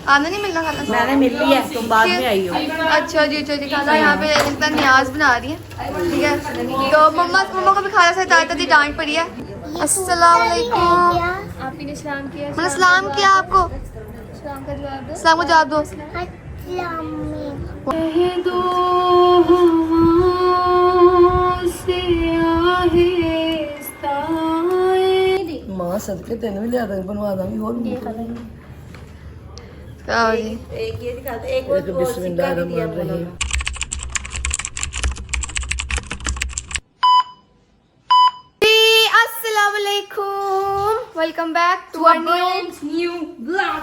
आपने नहीं मिलना खाला? मैंने मिल लिया है, तुम बाद में आई हो। अच्छा जी खाला यहाँ पे लगता न्याज बना रही है, ठीक है। तो मम्मा को भी खाला से ताती डांट पड़ी है। अस्सलाम वालेकुम। आप ही ने सलाम किया। मैंने सलाम किया आपको, सलाम का जवाब दो। सलाम को जवाब दो। मां सदके तेन भी लिया बनवा दांगी और जी एक ये दिखा दे, एक और बिस्मिल्लाहिर्रहमानिर्रहीम। अस्सलाम वालेकुम, welcome back to our new blog.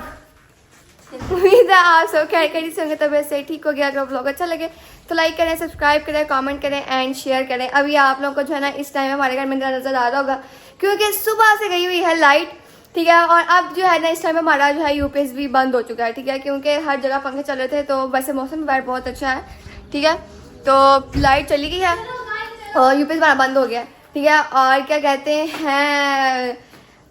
उम्मीद है आप सब खैरियत से होंगे, तबीयत से ठीक हो गया। अगर ब्लॉग अच्छा लगे तो लाइक करें, सब्सक्राइब करें, कमेंट करें एंड शेयर करें। अभी आप लोगों को जो है ना इस टाइम हमारे घर में नजर आ रहा होगा क्योंकि सुबह से गई हुई है लाइट, ठीक है। और अब जो है ना इस टाइम हमारा जो है यूपीएस भी बंद हो चुका है, ठीक है, क्योंकि हर जगह पंखे चल रहे थे। तो वैसे मौसम भी बहुत अच्छा है, ठीक है। तो लाइट चली गई है और यूपीएस हमारा बंद हो गया, ठीक है। और क्या कहते हैं,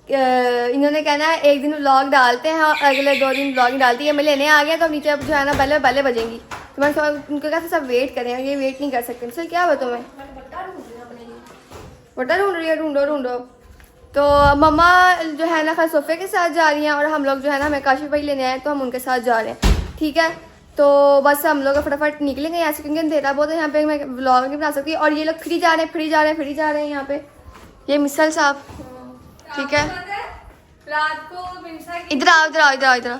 इन्होंने कहना है एक दिन व्लॉग डालते हैं और अगले 2 दिन व्लॉग नहीं डालती है। मैं लेने आ गया तो नीचे अब जो है ना पहले बजेंगी, तो मैं उनको कहते सब वेट करें, ये वेट नहीं कर सकते। सर क्या बताऊँ मैं, बट्टा ढूंढ रही है, ढूंढो। तो मम्मा जो है ना खैर सोफे के साथ जा रही हैं और हम लोग जो है ना हमें काशिफ भाई लेने आए तो हम उनके साथ जा रहे हैं, ठीक है। तो बस हम लोग फटाफट निकलेंगे यहाँ से क्योंकि अंधेरा बहुत है यहाँ पे, मैं व्लॉग नहीं बना सकती। और ये लोग फ्री जा रहे हैं यहाँ पे, ये मिसल साहब, ठीक है। रात को मिंसा की इधर आओ।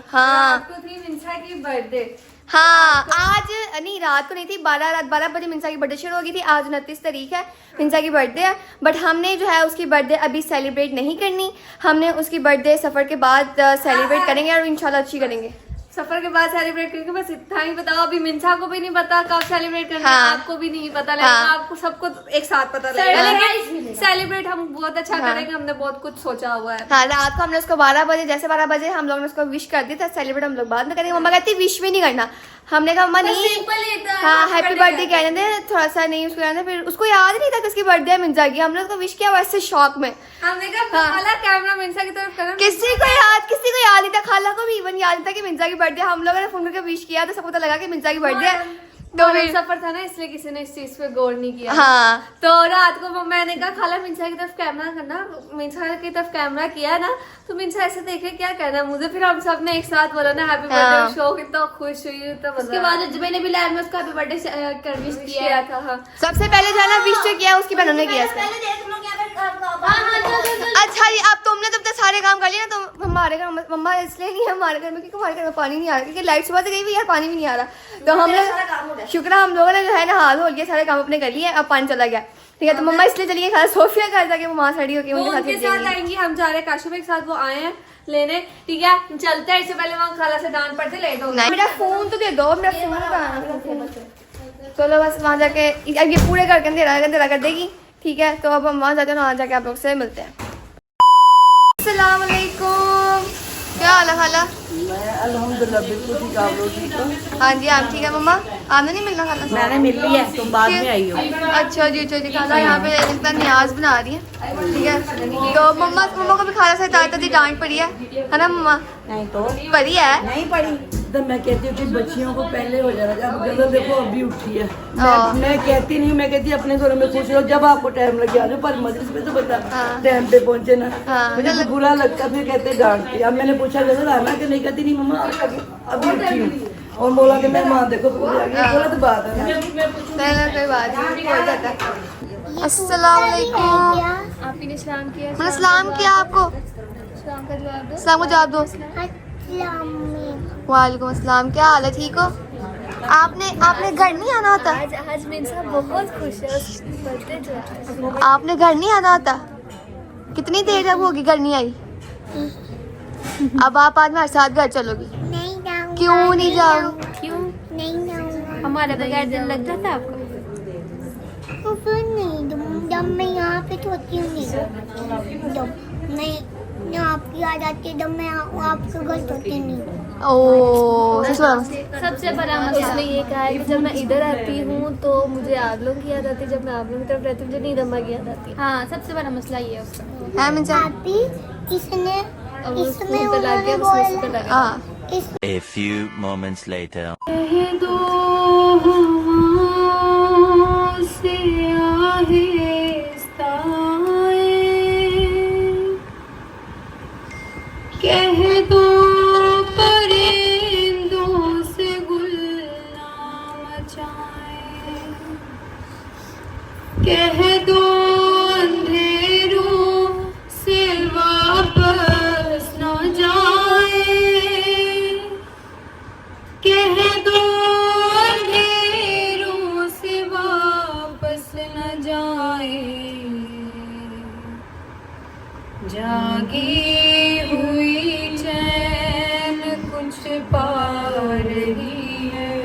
हाँ रात को थी मिंसा की बर्थडे। हाँ, आज नहीं, रात को नहीं थी, 12 बजे मिंसा की बर्थडे शुरू हो गई थी। आज 29 तारीख है, मिंसा की बर्थडे है। बट हमने जो है उसकी बर्थडे अभी सेलिब्रेट नहीं करनी, हमने उसकी बर्थडे सफ़र के बाद सेलिब्रेट करेंगे और इंशाल्लाह अच्छी करेंगे। सफर के बाद सेलिब्रेट करेंगे, बस इतना ही बताओ। अभी मिंसा को भी नहीं पता कब सेलिब्रेट करना है, हाँ। आपको भी नहीं पता लगेगा, हाँ। आपको सबको एक साथ पता लगेगा। लेकिन सेलिब्रेट हम बहुत अच्छा हाँ। करेंगे, हमने बहुत कुछ सोचा हुआ है। हाँ, रात को हमने उसको 12 बजे हम लोग ने उसको विश कर दी था। सेलिब्रेट हम लोग बाद में करेंगे। मम्मा कहती विश भी नहीं करना, हमने कहा मम्मा नहीं, हाँ हैप्पी बर्थडे कहने दे, थोड़ा सा नहीं उसको कहना। फिर उसको याद नहीं था कि उसकी बर्थडे मिल जाएगी, हमने उसको विश किया वैसे शौक में। हमने कहा खाला कैमरा मिंसा की तरफ करो। किसी को याद नहीं था, खाला को भी इवन याद नहीं था कि मिंजा की बर्थडे। हम लोगों ने फोन करके विश किया तो सबको पता लगा कि मिंजा की बर्थडे है। तो सफर था ना इसलिए किसी ने इस चीज पे गौर नहीं किया। हाँ, तो रात को मैंने कहा खाला मिंसा की तरफ कैमरा करना, मिंसा की तरफ कैमरा किया ना तो मिंसा ऐसे देखे क्या कहना मुझे। फिर हम सब ने एक साथ बोला ना हैप्पी बर्थडे, शो कितना खुश हुई। तो उसके बाद जब मैंने भी लाइव में उसका हैप्पी बर्थडे कर विश किया था। हाँ, सबसे पहले जो है ना विश जो किया उसकी बहनों ने किया। अच्छा जी, अब तुमने जब तक सारे काम कर लिए ना तो हमारे घर मम्मा इसलिए नहीं है हमारे घर में क्योंकि हमारे घर में पानी नहीं आ रहा, क्योंकि लाइट सुबह से गई हुई यार, पानी भी नहीं आ रहा। तो हम लोग शुक्र हम लोगों ने जो है ना हाथ धो लिए, सारे काम अपने कर लिए, अब पानी चला गया, ठीक है। तो मम्मा इसलिए चली गई खाला सोफिया घर जाके, वो वहाँ खड़ी होगी उनके साथ आएंगी। हम जा रहे हैं काशिफ के साथ, वो आए हैं लेने, ठीक है। चलते हैं, इससे पहले वहाँ खाला से डांट पड़ते लेट हो। मेरा फोन तो दे दो, मेरा फोन। चलो बस वहाँ जाके अब ये पूरे करके अंधेरा कर देगी, ठीक है। तो अब हम वहाँ जाते हैं, वहाँ जाके आप लोग से मिलते हैं। अस्सलाम वालेकुम, क्या हाल है खाला? मैं अल्हम्दुलिल्लाह बिल्कुल ठीक, आप लोग ठीक हो? हाँ जी आप ठीक है। मम्मा आपने नहीं मिलना खाला? मैंने मिल लिया है, तुम बाद में आई हो। अच्छा जी खाला यहाँ पे लगता न्याज बना रही है, ठीक है। तो मम्मा को भी खाला से ताती डांट पड़ी है ना मम्मा? नहीं तो पड़ी है, नहीं पड़ी तो मैं कहती हूँ कि बच्चियों को पहले हो जाना चाहिए। अब देखो अभी उठी है, मैं कहती नहीं, मैं कहती अपने घरों में खुश हो जब आपको टाइम लग जाए, पर मजलिस में तो बता टाइम पे पहुंचे ना। मुझे तो बुरा लगता, फिर कहते डांटती। अब मैंने पूछा नजर आना कि नहीं, कहती नहीं मम्मा अभी उठी हूँ। और बोला कि मैं माँ देखो पूरी आ गई, बोला तो बात है ना, कोई बात नहीं, हो जाता है। अस्सलाम वालेकुम। आप ही ने सलाम किया। मैंने सलाम किया आपको, सलाम का जवाब दो। सलाम को जवाब दो। वालेकुम अस्सलाम, क्या हाल है, ठीक हो? आपने घर नहीं आना होता? आज मिंसा बहुत खुश है, उसकी बर्थडे जो है। आपने घर नहीं आना होता? कितनी देर अब होगी घर नहीं आई? अब आप आज मेरे साथ घर चलोगी? नहीं जाऊंगा। क्यों नहीं जाओ? क्यों नहीं जाऊंगा। हमारे बगैर दिन लग जाता आपको? तो फिर नहीं, जब मैं यहाँ पे होती हूँ नहीं, जब मैं आपकी याद आती है, जब मैं आपके घर होती नहीं। ओ सबसे बड़ा मसला ये कहा है कि जब मैं इधर आती हूँ तो मुझे आप लोग की याद आती है, जब मैं आप लोगों की तरफ रहती हूँ मुझे नींद अम्मा की याद आती है। हाँ, सबसे बड़ा मसला ये है उसका। है मिंजा? अभी इसमें अब वो इसमें स्कूल पे लग गया, उन्होंने उसमें बोला हाँ इस A few moments later. कह दो हवाओं से आहिस्ता आए, कह दो परिंदों से गुल ना मचाए, कह दो अंधेरों से वापस न जाए, कह दो अंधेरों से वापस न जाए, जागी हुई चैन कुछ पा रही है,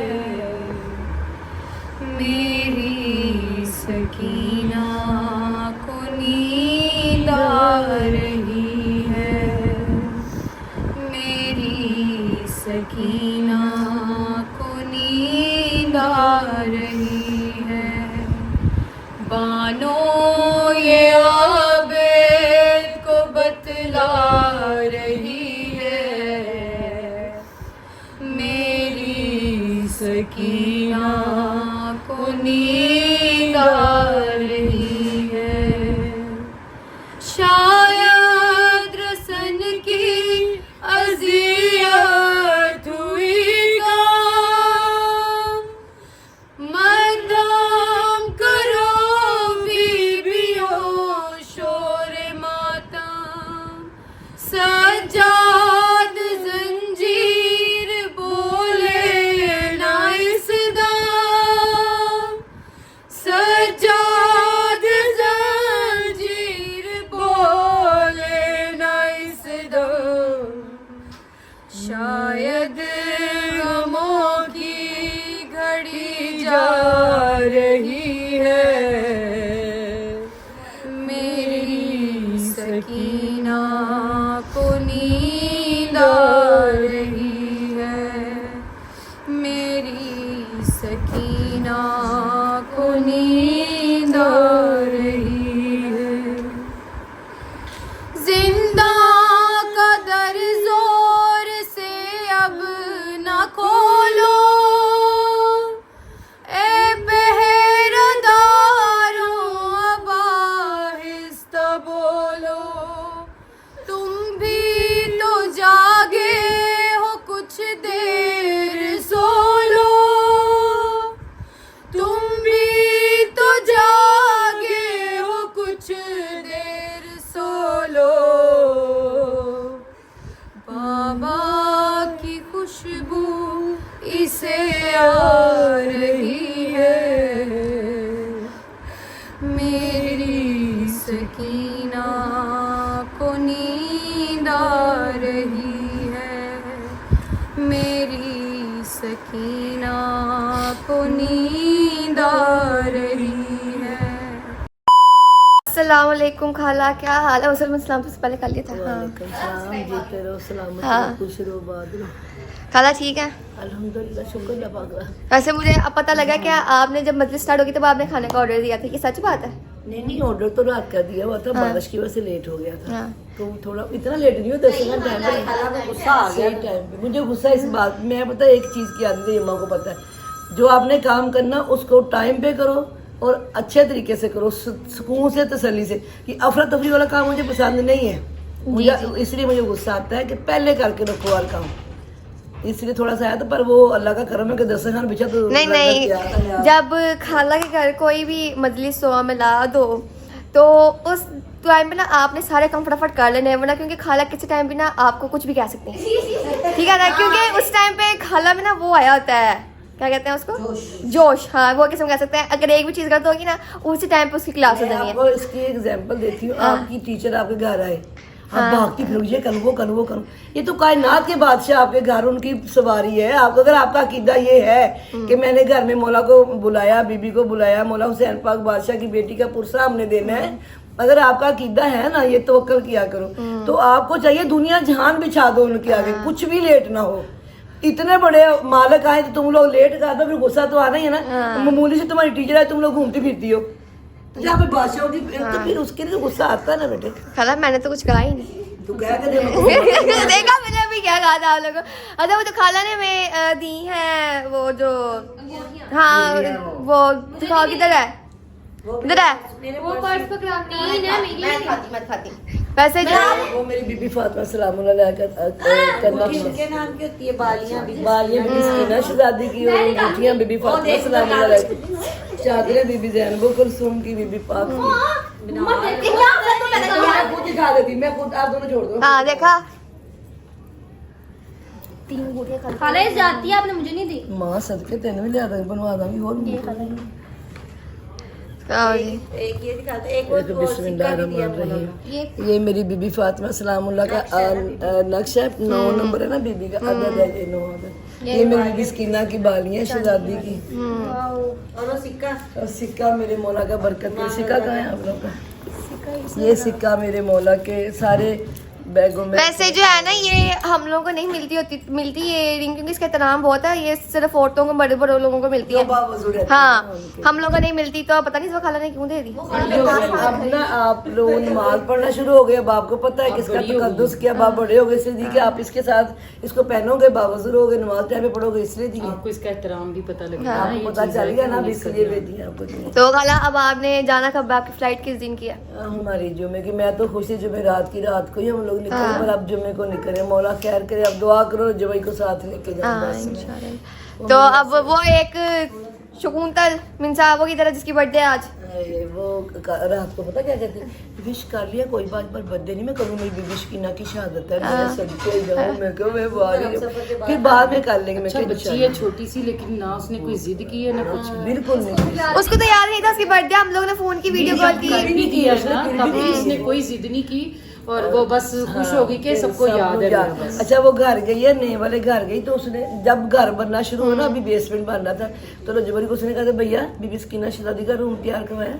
मेरी सकीना को नींद आ रही है, मेरी सकीना को नींद आ रही है। बानो ये आबिद को बतला रही है, मेरी सकीना को नींद आ रही है। शायद रसन की अज़ियत हुई कम, मदाम करो बीबियों शोर मातम, सज्जाद जंजीर बोले ना इस दम, सज्जाद जंजीर बोले ना इस दम, शायद गमों की घड़ी जा रही है, मेरी सकीना को नींद आ रही है, मेरी सकीना को नींद आ रही है। जिंदा का दर जोर से अब ना खोलो, ए पहरेदारों अब आहिस्ता बोलो, तुम भी तो जागे हो कुछ देर सो लो, तुम भी तो जागे हो कुछ देर सो लो, बाबा की खुशबू इसे आ रही है, मेरी सकीना को नींद आ रही है, मेरी सकीना को नींद आ रही है। अस्सलाम वालेकुम खाला, क्या हाल है? वसलम सलाम से पहले कर लिया था। हाँ वालेकुम सलाम, जीते रहो, सलामत हाँ। रहो, खुश रहो, बात रहो। खाला ठीक है? अल्हम्दुलिल्लाह, शुक्र अल्लाह पाक का। वैसे मुझे अब पता लगा कि आपने जब मजलिस स्टार्ट होगी तब आपने खाने का ऑर्डर दिया था, ये सच बात है? नहीं, ऑर्डर तो रात का दिया हुआ था, हाँ। बारिश की वजह से लेट हो गया था। हाँ। तो थोड़ा इतना लेट नहीं हुआ, 10 मिनट टाइम पे गुस्सा आ गया टाइम पे। मुझे गुस्सा इस बात में, पता है एक चीज़ की आदत है, अम्मा को पता है, जो आपने काम करना उसको टाइम पे करो और अच्छे तरीके से करो, सुकून से, तसल्ली से। कि अफरा तफरी वाला काम मुझे पसंद नहीं है, मुझे इसलिए मुझे गुस्सा आता है कि पहले करके रखो हर काम, इसलिए थोड़ा सा आया था। पर वो अल्लाह का करम है कि दस्तरखान बिछा तो नहीं नहीं, जब खाला के घर कोई भी मजलिस हो मिला दो तो उस टाइम पे ना आपने सारे काम फटाफट कर लेने हैं, वरना क्योंकि खाला किसी टाइम भी ना आपको कुछ भी कह सकते हैं, ठीक है ना? क्योंकि उस टाइम पे खाला में ना वो आया होता है, क्या कहते हैं उसको, जोश। हाँ, वो किस्म कह सकते हैं। अगर एक भी चीज़ गलत होगी ना उसी टाइम पे उसकी क्लास हो जानी है। आपको इसकी एग्जांपल देती हूँ। आपकी टीचर आपके घर आए, आप भागती फिर ये करूँ वो करूँ वो करूँ, ये तो कायनात के बादशाह आपके घर, उनकी सवारी है। आपको अगर आपका अकीदा ये है कि मैंने घर में मौला को बुलाया, बीबी को बुलाया, मौला हुसैन पाक बादशाह की बेटी का पुरसा हमने देना है, अगर आपका अकीदा है ना, ये तवक्कल किया करो। तो आपको चाहिए दुनिया जहान बिछा दो उनके आगे, कुछ भी लेट ना हो। इतने बड़े मालिक आए तो तुम लोग लेट कर दो, फिर गुस्सा तो आना ही है ना। मामूली से तुम्हारी टीचर है, तुम लोग घूमती फिरती हो, तो जहाँ पे बादशाह होगी तो फिर उसके लिए तो गुस्सा आता है ना बेटे। खाला मैंने तो कुछ कहा ही नहीं। तू कह के दे देखा मैंने अभी भी क्या कहा था आप लोगों को? अच्छा वो जो खाला ने हमें दी है वो जो, हाँ वो दिखाओ किधर है, किधर है वो पर्स पकड़ा नहीं है मेरी। मैं खाती वैसे जो वो मेरी बीबी फातिमा सलामुल्लाह अलैहा करना इनके नाम की होती है बालियां भी। बालियां बीबी सकीना शहजादी की और अंगूठियां बीबी फातिमा सलामुल्लाह अलैहा, चादरें बीबी ज़ैनब कुलसूम की, बीबी पाक की। मैं खुद दिखा देती, मैं खुद, आप दोनों छोड़ दो। हाँ देखा खाला इस जाती है, आपने मुझे नहीं दी। मां सदके तेन भी लिया बनवा दांगी और आओ जी। एक ये दिखाते, एक वो बिस्मिल्लाहिर्रहमानिर्रहीम। ये मेरी बीबी फातिमा सलामुल्लाह का नक्शा है, 9 नंबर है ना बीबी का, अदद है ये 9 अदद। ये मेरी बीबी सकीना की बालियां शहजादी की, और वो सिक्का। और सिक्का मेरे मौला का बरकत का सिक्का कहाँ है आप लोग का? ये सिक्का मेरे मौला के सारे बैगों में। वैसे जो है ना ये हम लोगों को नहीं मिलती ये रिंग, क्योंकि इसका एहतराम बहुत है, ये सिर्फ औरतों को, बड़े बड़े लोगों को मिलती है। हाँ हम लोगों को नहीं मिलती, तो पता नहीं इस खाला ने क्यों दे दी। अब ना आप लोग नमाज पढ़ना शुरू हो गए, अब आपको पता है किसका तकद्दुस किया, बाप बड़े हो गए इसलिए दी कि आप इसके साथ इसको पहनोगे, बावजूद हो गए, नमाज टाइम पे पढ़ोगे इसलिए दी। आपको इसका एहतराम भी पता लग हाँ। आपको पता चल गया ना, इसलिए भी दी आपको। तो खाला अब आपने जाना कब, आपकी फ्लाइट किस दिन की है? हमारी जुमे की, मैं तो खुशी जुमे रात की रात को ही हम लोग निकले, पर अब जुमे को निकले, मौला खैर करे, अब दुआ करो जुमे को साथ लेके जाओ बस। इंशाल्लाह। तो अब वो एक शकुंतल मिंसा वो की तरह जिसकी बर्थडे आज, वो रात को पता क्या कहते हैं, विश कर लिया कोई बात, पर बर्थडे नहीं मैं करूँ, मेरी बीबी शकीना की शहादत है, मैं सदके जाऊँ, मैं क्यों मैं बाहर, फिर बाद में कर लेंगे। अच्छा बच्ची है छोटी सी, लेकिन ना उसने कोई जिद की है ना कुछ। बिल्कुल नहीं, उसको तो याद नहीं था उसकी बर्थडे, हम लोग ने फोन की वीडियो कॉल की। भी किया ना तभी उसने कोई जिद नहीं की, और वो बस खुश हो गई कि सबको याद है मेरा बस। अच्छा वो घर गई है, नए वाले घर गई, तो उसने जब घर बनना शुरू हुआ ना, अभी बेसमेंट बन रहा था, तो रजबरी को उसने कहा भैया बीबी सकीना शहजादी का रूम तैयार करवाया।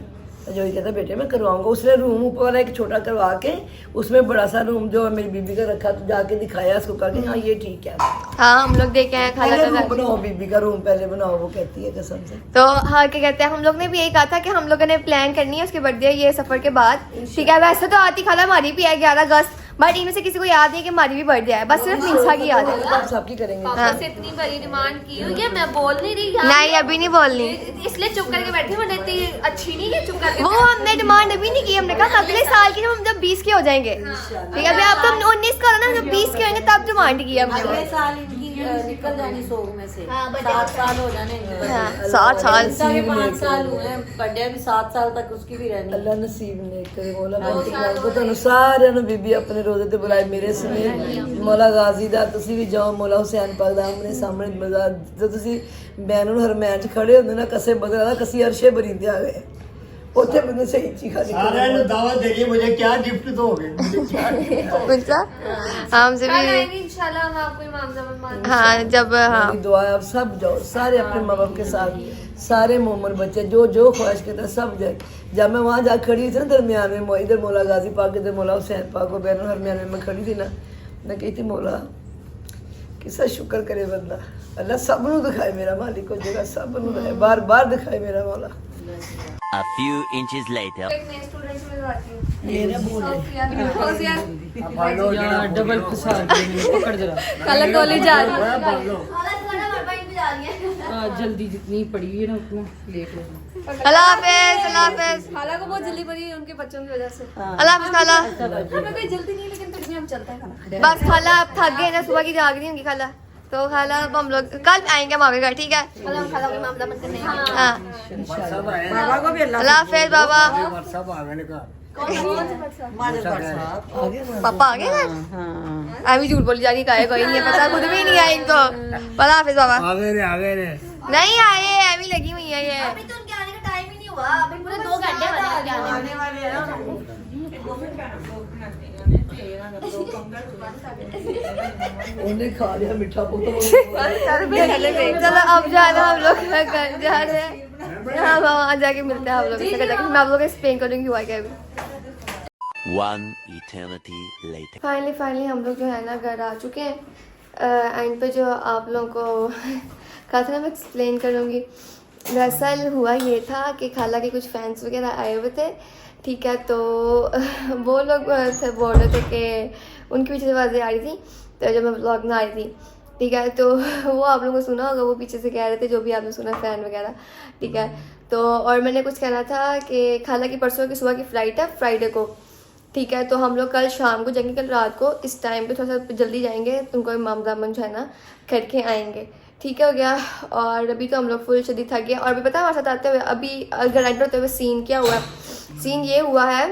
जो ये कहता बेटे मैं करवाऊंगा, उसने रूम ऊपर वाला एक छोटा करवा के उसमें बड़ा सा रूम जो मेरी बीबी का रखा, तो जाके दिखाया उसको, कहा कि हाँ ये ठीक है। हाँ हम लोग देखे हैं खाला का घर। बनाओ बीबी का रूम पहले बनाओ, वो कहती है कसम से। तो हाँ क्या कहते हैं, हम लोग ने भी यही कहा था कि हम लोगों ने प्लान करनी है उसकी बर्थडे ये सफर के बाद, ठीक है। वैसे तो आती खाला हमारी भी है 11 अगस्त, बट इनमें से किसी को याद नहीं कि हमारी भी बर्थडे है, बस सिर्फ मिंसा की याद है। आप सबकी करेंगे। पापा से इतनी बड़ी डिमांड की हुई है, मैं बोल नहीं रही यार। नहीं अभी नहीं बोलनी, इसलिए चुप करके बैठी, वरना इतनी अच्छी नहीं है चुप करके। वो हमने डिमांड अभी नहीं की, हमने कहा अगले साल की जब हम 20 के हो जाएंगे, ठीक है। अभी आप तो 19 का हो ना, जब 20 के होंगे तब डिमांड की अगले हमने। साल इनकी निकल जानी सोग में से, 7 साल हो जाने इनके। हाँ 7 साल। इनका भी 5 साल हुए हैं, बर्थडे अभी 7 साल तक उसकी भी रहनी। अल्लाह नसीब ने करे मौला को ਤੁਹਾਨੂੰ ਸਾਰਿਆਂ ਨੂੰ ਬੀਬੀ ਆਪਣੇ ਰੋਜ਼ੇ ਤੇ ਬੁਲਾਏ ਮੇਰੇ ਸਮੇਤ ਮੌਲਾ ਗਾਜ਼ੀ ਦਾ ਤੁਸੀਂ ਵੀ ਜਾਓ ਮੌਲਾ ਹੁਸੈਨ ਪਾਕ ਦਾ ਆਪਣੇ ਸਾਹਮਣੇ ਮਜ਼ਾਰ ਜਦੋਂ ਤੁਸੀਂ ਬੈनुल ਹਰਮੈਨ ਚ ਖੜੇ ਹੁੰਦੇ ਨਾ ਕਸੇ ਬਦਲਾ ਦਾ ਕसी ਅਰਸ਼ੇ ਬਰੀਂਦੇ ਆ ਗਏ ਉੱਥੇ ਮੈਨੂੰ ਸਹੀ ਚੀਖਾ सारे ने दावत दे रही है मुझे क्या गिफ्ट दोगे मुझे क्या मिंसा हमसे कल भी आएंगे इंशाल्लाह, हम आपको इमाम ज़मान मान। हाँ जब हाँ मेरी दुआ है आप सब जाओ सारे अपने माँ बाप के साथ सारे मोमन बच्चे जो जो ख्वाहिश करते हैं सब जाए। जब मैं वहाँ जा खड़ी थी ना दरमियान में, इधर मौला गाजी पाक इधर मौला हुसैन पाक को बैनुल हरमैन में मैं खड़ी थी ना, मैं कहती मौला किसका शुक्र करे बंदा, अल्लाह सब नू दिखाए मेरा मालिक को जगह सब नू दिखाए, बार बार दिखाए मेरा मौला। A few inches later. एक नए स्टूडेंट से मिलवाती हूँ। ये ना बोल यार डबल फंसा दिया, पकड़ जरा। कल कॉलेज जा रही हूँ। जल्दी जितनी पड़ी है ना उतना लेट हो। अल्लाह हाफिज, अल्लाह हाफिज, खाला को बहुत जल्दी पड़ी है उनके बच्चों की वजह से। अल्लाह हाफिज खाला। हमें कोई जल्दी नहीं, लेकिन फिर भी हम चलते हैं खाना। बस खाला आप थक गए ना, सुबह की जाग रही होंगी खाला, तो खाला अब हम लोग कल आएंगे हमारे घर, ठीक है। खाला खाला को मामला मत करने। हाँ बाबा को भी अल्लाह हाफिज बाबा। सब आ गए का पापा आ गए घर? अभी झूठ बोली जा रही है, कोई नहीं है पता, खुद भी नहीं आए इनको। अल्लाह हाफिज बाबा। आ गए रे नहीं आए, अभी लगी हुई है ये। अभी तो उनके आने का टाइम ही नहीं हुआ, अभी पूरे 2 घंटे बने आने में। उन्हें खा लिया मीठा पुत्र। चलो अब जाना हम लोग घर जा रहे हैं। हाँ वहाँ जाके मिलते हैं हम लोग, मैं आप लोग को एक्सप्लेन करूँगी हुआ क्या अभी। One eternity later. फाइनली हम लोग जो है ना घर आ चुके हैं। एंड पे जो आप लोगों को कहा था ना मैं एक्सप्लेन करूँगी, दरअसल हुआ ये था कि खाला के कुछ फैंस वगैरह आए हुए थे, ठीक है। तो वो लोग से बोल रहे थे कि उनकी पीछे से आवाज़ें आ रही थी तो जब मैं व्लॉग में आ रही थी, ठीक है, तो वो आप लोगों को सुना होगा, वो पीछे से कह रहे थे, जो भी आपने सुना फ़ैन वगैरह, ठीक है। तो और मैंने कुछ कहना था कि खाला की परसों की सुबह की फ़्लाइट है, फ्राइडे को, ठीक है। तो हम लोग कल शाम को जाएंगे, कल रात को इस टाइम पे थोड़ा सा जल्दी जाएंगे, तुमको इमाम दामन जो है ना करके आएंगे, ठीक है, हो गया। और अभी तो हम लोग फुल शदीद थक गए। और भी पता है हमारे साथ आते हुए अभी घर एंटर होते हुए सीन क्या हुआ है? सीन ये हुआ है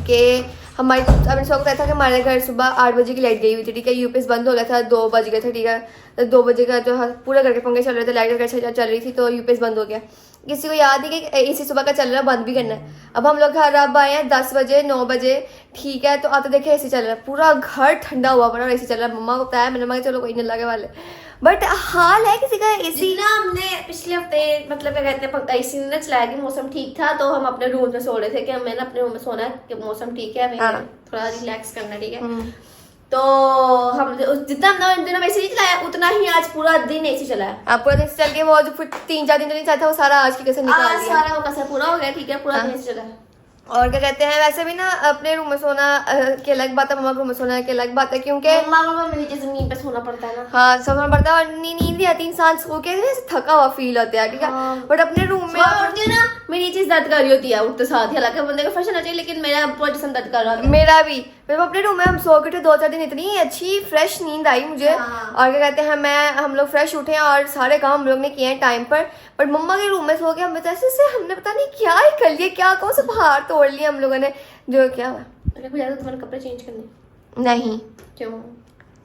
कि हमारी अभी शौक था कि हमारे घर सुबह 8 बजे की लाइट गई हुई थी, ठीक है। यूपीएस बंद हो गया था, 2 बज गए थे, ठीक है। तो 2 बजे का जो पूरा घर के पंखे चल रहे थे, लाइट वगैरह चल रही थी, तो यूपीएस बंद हो गया। किसी को याद है कि एसी सुबह का चल रहा है, बंद भी करना है। अब हम लोग घर अब आए हैं 10 बजे 9 बजे, ठीक है। तो आते देखे एसी चल रहा है, पूरा घर ठंडा हुआ पड़ा और एसी चल रहा है। मम्मा को बताया, मैंने कहा चलो कोई नहीं लगे वाले, बट हाल है किसी का एसी ना। हमने पिछले हफ्ते मतलब क्या कहते हैं एसी ने चलाया कि मौसम ठीक था, तो हम अपने रूम में सो रहे थे कि हमें ना अपने रूम में सोना है कि मौसम ठीक है, हमें थोड़ा रिलैक्स करना, ठीक है। तो हम जितना हमने इन दिनों में एसी नहीं चलाया, उतना ही आज पूरा दिन एसी चला है। पूरा दिन चल के वो जो 3-4 दिन जो नहीं चला था, वो सारा आज की कसर निकाल आज दिया। सारा वो कसर पूरा हो गया, ठीक है, पूरा दिन एसी चला है। और क्या कहते हैं, वैसे भी ना अपने रूम में सोना की अलग बात है, मम्मा के रूम में सोना की अलग बात है, क्योंकि मम्मा में नीचे जमीन पे सोना पड़ता है ना। हाँ, सोना पड़ता है और नींद नहीं आती, इंसान सो के थका हुआ फील होता है, ठीक है। बट अपने रूम में उठती हूँ ना, मेरी नीचे दर्द कर रही होती है उठते साथ, हालांकि बंदे को फर्स्ट होना चाहिए, लेकिन मेरा पूरा जिस्म दर्द कर रहा है। मेरा भी, मैं अपने रूम में हम सो के उठे 2-4 दिन, इतनी अच्छी फ्रेश नींद आई मुझे। और क्या कहते हैं, हम लोग फ्रेश उठे और सारे काम हम लोग ने किए हैं टाइम पर। बट मम्मा के रूम में सो के हम ऐसे हमने पता नहीं क्या ही कर लिया, क्या कौन सा पहाड़ तोड़ लिया हम लोगों ने, जो क्या हुआ। तुम्हारे कपड़े चेंज करने नहीं, क्यों?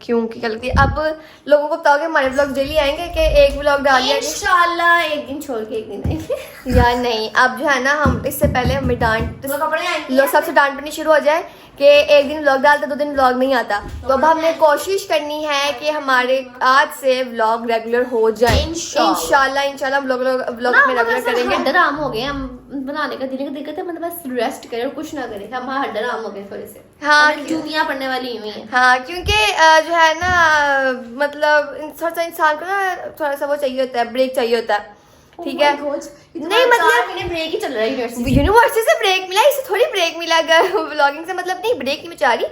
क्योंकि गलती अब लोगों को बताओगे हमारे ब्लॉग डेली आएंगे कि एक ब्लॉग डाल दिया इंशाल्लाह, एक दिन छोड़ के एक दिन आएंगे। यार नहीं, अब जो है ना, हम इससे पहले हमें डांट कपड़े लोग सबसे डांट पड़नी शुरू हो जाए कि एक दिन व्लॉग डालते 2 दिन व्लॉग नहीं आता। तो अब हमने कोशिश करनी है कि हमारे आज से व्लॉग रेगुलर हो जाए, इंशाल्लाह व्लॉग में रेगुलर करेंगे। हड्ड आराम हो गए, हम बनाने का दिल का दिक्कत है, मतलब बस रेस्ट करें और कुछ ना करें, हम हड्ड आराम हो गए थोड़े से। हाँ, चूतियां पड़ने वाली हुई हैं। हाँ, क्योंकि जो है ना, मतलब थोड़ा सा इंसान को ना थोड़ा सा वो चाहिए होता है, ब्रेक चाहिए होता है, ठीक है। नहीं मतलब ब्रेक ही चल रहा है, यूनिवर्सिटी से ब्रेक मिला, इससे थोड़ी ब्रेक मिला, व्लॉगिंग से मतलब नहीं, ब्रेक नहीं मैं चाह रही,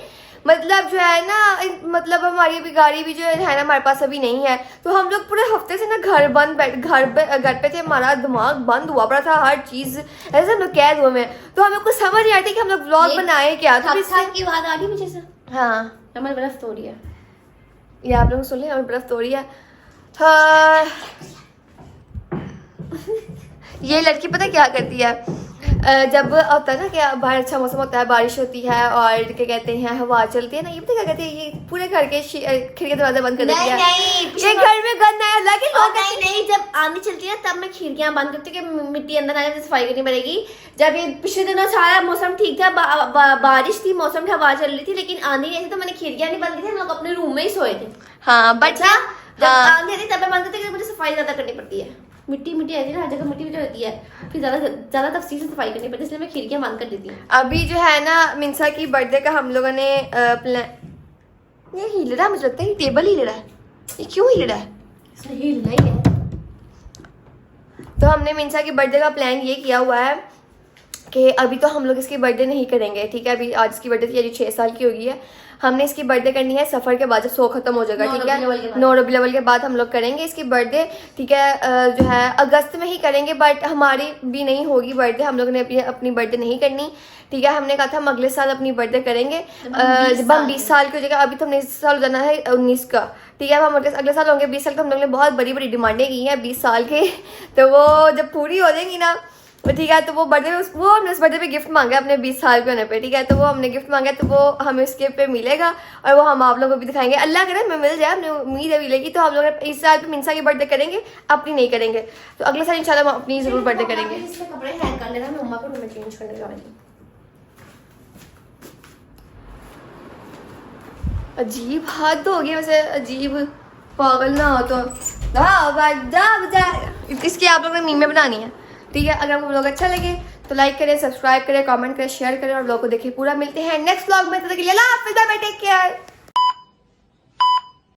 मतलब जो है ना, मतलब हमारी अभी गाड़ी भी जो है ना हमारे पास अभी नहीं है। तो हम लोग पूरे हफ्ते से ना घर पे थे, हमारा दिमाग बंद हुआ पड़ा था, हर चीज ऐसे हम लोग कैद हुए में। तो हमें कुछ समझ नहीं आती कि हम लोग व्लॉग बनाए क्या। तो की बात आ रही मुझे से। हाँ, हमारी बर्फ तोड़ी है, ये आप लोग सुन लें, हमारी बर्फ तोड़ी है। हाँ, ये लड़की पता क्या करती है, जब होता है ना कि बाहर अच्छा मौसम होता है, बारिश होती है और क्या कहते हैं हवा चलती है ना, ये पता क्या कहती है, ये पूरे घर के खिड़की दरवाजे बंद कर देती है। ये घर में गंद है, लगे नहीं, जब आंधी चलती है तब मैं खिड़कियां बंद करती हूँ कि मिट्टी अंदर आने से सफाई करनी पड़ेगी। जब ये पिछले दिनों सारा मौसम ठीक था, बारिश थी, मौसम की हवा चल रही थी, लेकिन आंधी नहीं थी, तो मैंने खिड़कियां नहीं बंद की थी, हम लोग अपने रूम में ही सोए थे। हाँ, बट जब आंधी आती तब मैं बंद करती, मुझे सफाई ज्यादा करनी पड़ती है, मिट्टी आती है ना, हर जगह मिट्टी होती है, फिर ज्यादा तफसील से सफाई करनी पड़ती है, इसलिए मैं खिड़कियां बंद कर देती हूँ। अभी जो है ना, मिंसा की बर्थडे का हम लोगों ने ये हिल रहा है, मुझे लगता है टेबल हिल रहा है, ये क्यों हिल रहा है? हिलना ही है। तो हमने मिंसा की बर्थडे का प्लान ये किया हुआ है कि अभी तो हम लोग इसकी बर्थडे नहीं करेंगे, ठीक है। अभी आज इसकी बर्थडे थी, अभी 6 साल की हो गई है। हमने इसकी बर्थडे करनी है सफ़र के बाद, जब 100 खत्म हो जाएगा, ठीक है। 9 रबी अव्वल के बाद हम लोग करेंगे इसकी बर्थडे, ठीक है। जो है अगस्त में ही करेंगे, बट हमारी भी नहीं होगी बर्थडे, हम लोग ने अपनी बर्थडे नहीं करनी, ठीक है। हमने कहा था हम अगले साल अपनी बर्थडे करेंगे जब हम 20 साल की हो जाएगा। अभी तो हमने इस साल जाना है 19 का, ठीक है। हम अगले साल होंगे 20 साल का। हम लोग ने बहुत बड़ी बड़ी डिमांडें की हैं 20 साल के, तो वो जब पूरी हो जाएंगी ना, ठीक है, तो वो बर्थडे वो हमने उस बर्थडे पे गिफ्ट मांगा अपने 20 साल के होने पे, ठीक है। तो वो हमने गिफ्ट मांगा, तो वो हमें उसके पे मिलेगा और वो हम आप लोगों को भी दिखाएंगे। अल्लाह करे हमें मिल जाए, हमें उम्मीद है मिलेगी। तो हम लोग इस साल पे मिंसा की बर्थडे करेंगे, अपनी नहीं करेंगे। तो अगले साल इंशाल्लाह हम अपनी जरूर बर्थडे करेंगे। इसमें कपड़े हैंग कर लेना, मैं मम्मा को रूम में चेंज करने जाऊंगी। अजीब हाथ हो गया वैसे, अजीब, पागल ना हो तो इसकी आप लोगों ने मीमें बनानी है, ठीक है। अगर आपको व्लॉग अच्छा लगे तो लाइक करें, सब्सक्राइब करें, कमेंट करें, शेयर करें और व्लॉग को देखिए पूरा। मिलते हैं नेक्स्ट व्लॉग में, तब तक के लिए अल्लाह हाफ़िज़, टेक केयर।